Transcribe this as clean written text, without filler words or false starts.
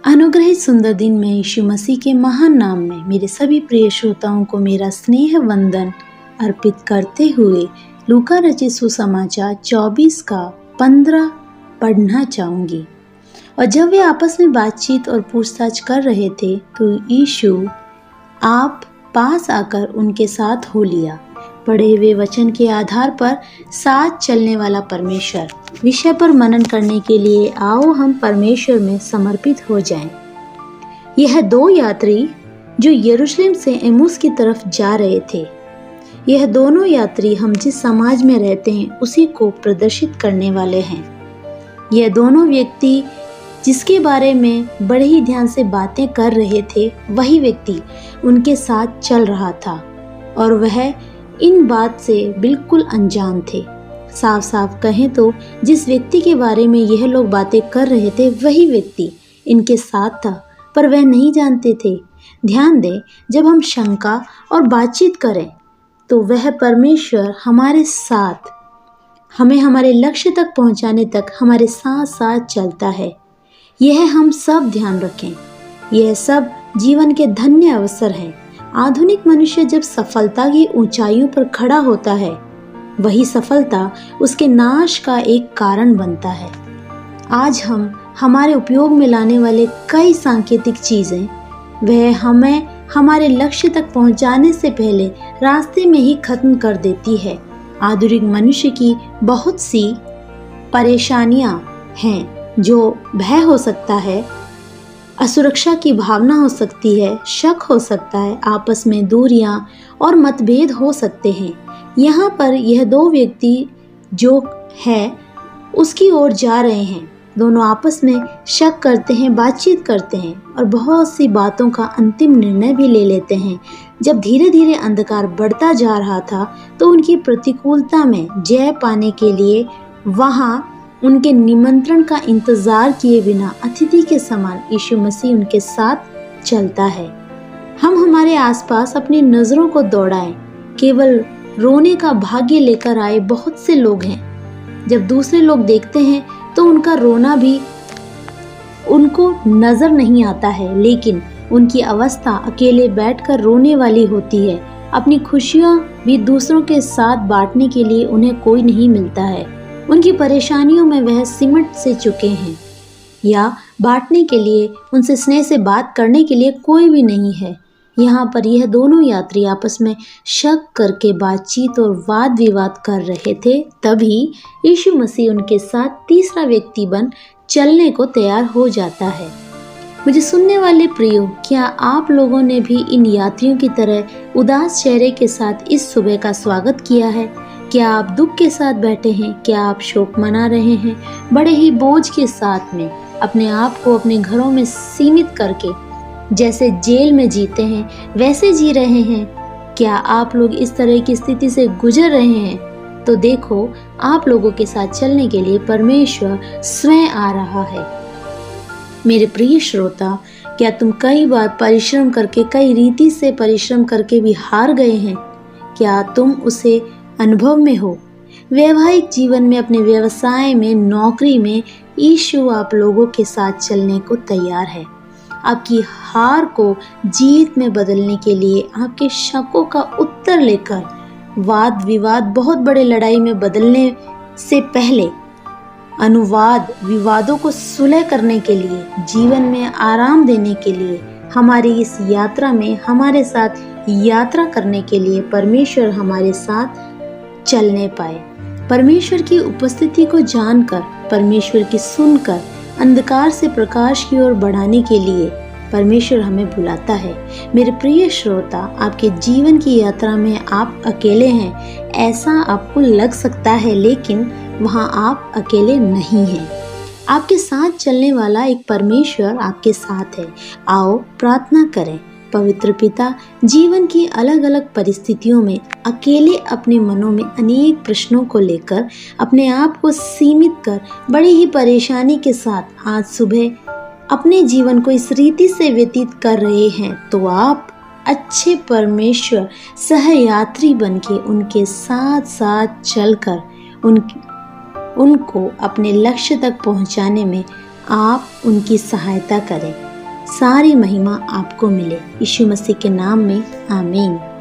अनुग्रहित सुंदर दिन में यीशु मसीह के महान नाम में मेरे सभी प्रिय श्रोताओं को मेरा स्नेह वंदन अर्पित करते हुए लूका रचित सुसमाचार 24 का 15 पढ़ना चाहूँगी। और जब वे आपस में बातचीत और पूछताछ कर रहे थे तो यीशु आप पास आकर उनके साथ हो लिया। पढ़े हुए वचन के आधार पर साथ चलने वाला परमेश्वर विषय पर मनन करने के लिए आओ हम परमेश्वर में समर्पित हो जाएं। यह दो यात्री जो यरूशलेम से एमुस की तरफ जा रहे थे, यह दोनों यात्री हम जिस समाज में रहते हैं उसी को प्रदर्शित करने वाले हैं। यह दोनों व्यक्ति जिसके बारे में बड़े ही ध्यान से बातें कर रहे थे, वही व्यक्ति उनके साथ चल रहा था और वह इन बात से बिल्कुल अनजान थे। साफ साफ कहें तो जिस व्यक्ति के बारे में यह लोग बातें कर रहे थे वही व्यक्ति इनके साथ था, पर वह नहीं जानते थे। ध्यान दें, जब हम शंका और बातचीत करें तो वह परमेश्वर हमारे साथ, हमें हमारे लक्ष्य तक पहुंचाने तक हमारे साथ साथ चलता है। यह हम सब ध्यान रखें। यह सब जीवन के धन्य अवसर हैं। आधुनिक मनुष्य जब सफलता की ऊंचाइयों पर खड़ा होता है, वही सफलता उसके नाश का एक कारण बनता है। आज हम हमारे उपयोग में लाने वाले कई सांकेतिक चीजें वह हमें हमारे लक्ष्य तक पहुंचाने से पहले रास्ते में ही खत्म कर देती है। आधुनिक मनुष्य की बहुत सी परेशानियां हैं, जो भय हो सकता है, असुरक्षा की भावना हो सकती है, शक हो सकता है, आपस में दूरियां और मतभेद हो सकते हैं। यहाँ पर यह दो व्यक्ति जो है उसकी ओर जा रहे हैं। दोनों आपस में शक करते हैं, बातचीत करते हैं और बहुत सी बातों का अंतिम निर्णय भी ले लेते हैं। जब धीरे धीरे अंधकार बढ़ता जा रहा था तो उनकी प्रतिकूलता में जय पाने के लिए वहाँ उनके निमंत्रण का इंतजार किए बिना अतिथि के समान यीशु मसीह उनके साथ चलता है। हम हमारे आसपास अपनी नजरों को दौड़ाएं। केवल रोने का भाग्य लेकर आए बहुत से लोग हैं। जब दूसरे लोग देखते हैं तो उनका रोना भी उनको नजर नहीं आता है, लेकिन उनकी अवस्था अकेले बैठकर रोने वाली होती है। अपनी खुशियां भी दूसरों के साथ बांटने के लिए उन्हें कोई नहीं मिलता है। उनकी परेशानियों में वह सिमट से चुके हैं या बांटने के लिए, उनसे स्नेह से बात करने के लिए कोई भी नहीं है। यहाँ पर यह दोनों यात्री आपस में शक करके बातचीत और वाद विवाद कर रहे थे। तभी यीशु मसीह उनके साथ तीसरा व्यक्ति बन चलने को तैयार हो जाता है। मुझे सुनने वाले प्रियो, क्या आप लोगों ने भी इन यात्रियों की तरह उदास चेहरे के साथ इस सुबह का स्वागत किया है? क्या आप दुख के साथ बैठे हैं? क्या आप शोक मना रहे हैं? बड़े ही बोझ के साथ में अपने आप को अपने घरों में सीमित करके जैसे जेल में जीते हैं वैसे जी रहे हैं? क्या आप लोग इस तरह की स्थिति से गुजर रहे हैं? तो देखो, आप लोगों के साथ चलने के लिए परमेश्वर स्वयं आ रहा है। मेरे प्रिय श्रोता, क्या तुम कई बार परिश्रम करके, कई रीति से परिश्रम करके भी हार गए हैं? क्या तुम उसे अनुभव में हो? वैवाहिक जीवन में, अपने व्यवसाय में, नौकरी में यीशु आप लोगों के साथ चलने को तैयार है। आपकी हार को जीत में बदलने के लिए, आपके शकों का उत्तर लेकर, वाद विवाद बहुत बड़े लड़ाई में बदलने से पहले अनुवाद विवादों को सुलह करने के लिए, जीवन में आराम देने के लिए, हमारी इस यात्रा में हमारे साथ यात्रा करने के लिए परमेश्वर हमारे साथ चलने पाए। परमेश्वर की उपस्थिति को जानकर, परमेश्वर की सुनकर अंधकार से प्रकाश की ओर बढ़ाने के लिए परमेश्वर हमें बुलाता है। मेरे प्रिय श्रोता, आपके जीवन की यात्रा में आप अकेले हैं, ऐसा आपको लग सकता है, लेकिन वहाँ आप अकेले नहीं हैं। आपके साथ चलने वाला एक परमेश्वर आपके साथ है। आओ प्रार्थना करें। पवित्र पिता, जीवन की अलग अलग परिस्थितियों में अकेले अपने मनों में अनेक प्रश्नों को लेकर अपने आप को सीमित कर बड़ी ही परेशानी के साथ आज सुबह अपने जीवन को इस रीति से व्यतीत कर रहे हैं, तो आप अच्छे परमेश्वर सहयात्री बनके उनके साथ साथ चलकर उनको अपने लक्ष्य तक पहुंचाने में आप उनकी सहायता करें। सारी महिमा आपको मिले। यीशु मसीह के नाम में आमीन।